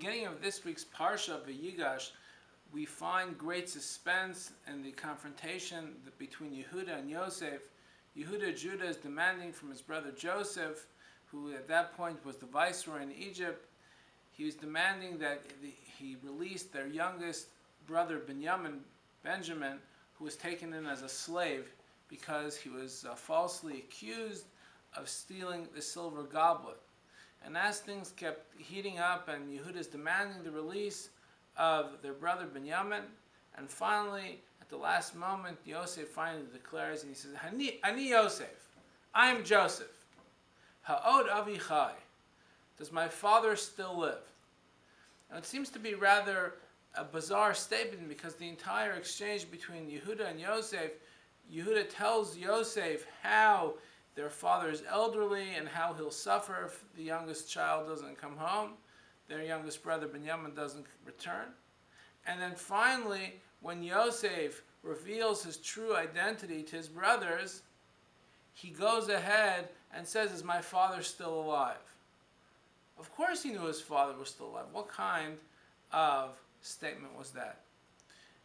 beginning of this week's parsha Vayigash, we find great suspense in the confrontation between Yehuda and Yosef. Judah is demanding from his brother Joseph, who at that point was the viceroy in Egypt. He was demanding that he release their youngest brother Benjamin, who was taken in as a slave because he was falsely accused of stealing the silver goblet. And as things kept heating up and Yehuda is demanding the release of their brother Benjamin, and finally, at the last moment, Yosef finally declares, and he says, Ani Yosef, I am Joseph. Ha'od avi chai. Does my father still live? And it seems to be rather a bizarre statement, because the entire exchange between Yehuda and Yosef, Yehuda tells Yosef how their father is elderly and how he'll suffer if the youngest child doesn't come home, their youngest brother Benjamin doesn't return. And then finally, when Yosef reveals his true identity to his brothers, he goes ahead and says, is my father still alive? Of course he knew his father was still alive. What kind of statement was that?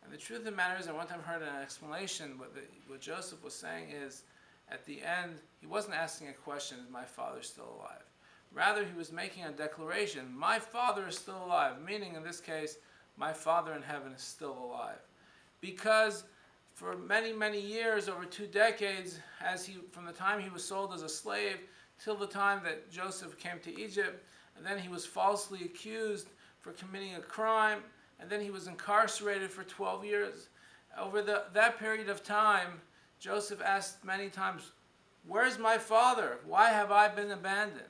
And the truth of the matter is, I one time heard an explanation. What Joseph was saying is, at the end, he wasn't asking a question, is my father still alive? Rather, he was making a declaration, my father is still alive, meaning in this case, my father in heaven is still alive. Because for many, many years, over 2 decades, from the time he was sold as a slave till the time that Joseph came to Egypt, and then he was falsely accused for committing a crime, and then he was incarcerated for 12 years. Over that period of time, Joseph asked many times, where's my father? Why have I been abandoned?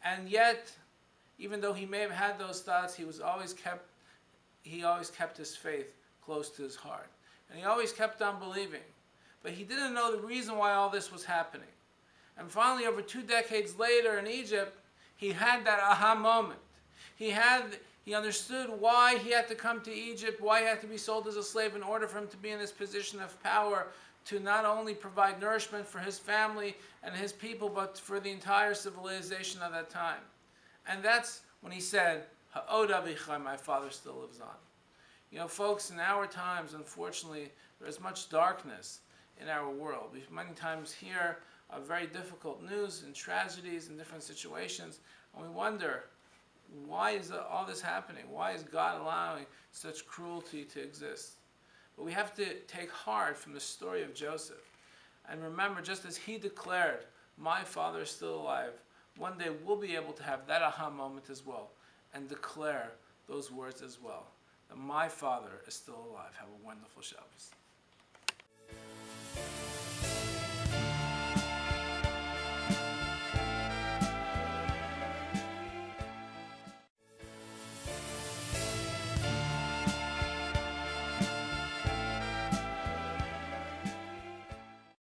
And yet, even though he may have had those thoughts, he always kept his faith close to his heart. And he always kept on believing. But he didn't know the reason why all this was happening. And finally, over 2 decades later in Egypt, he had that aha moment. He understood why he had to come to Egypt, why he had to be sold as a slave in order for him to be in this position of power, to not only provide nourishment for his family and his people, but for the entire civilization of that time. And that's when he said, Ha'od avichai, my father still lives on. You know, folks, in our times, unfortunately, there is much darkness in our world. We many times hear of very difficult news and tragedies and different situations, and we wonder, why is all this happening? Why is God allowing such cruelty to exist? But we have to take heart from the story of Joseph. And remember, just as he declared, my father is still alive, one day we'll be able to have that aha moment as well, and declare those words as well, that my father is still alive. Have a wonderful Shabbos.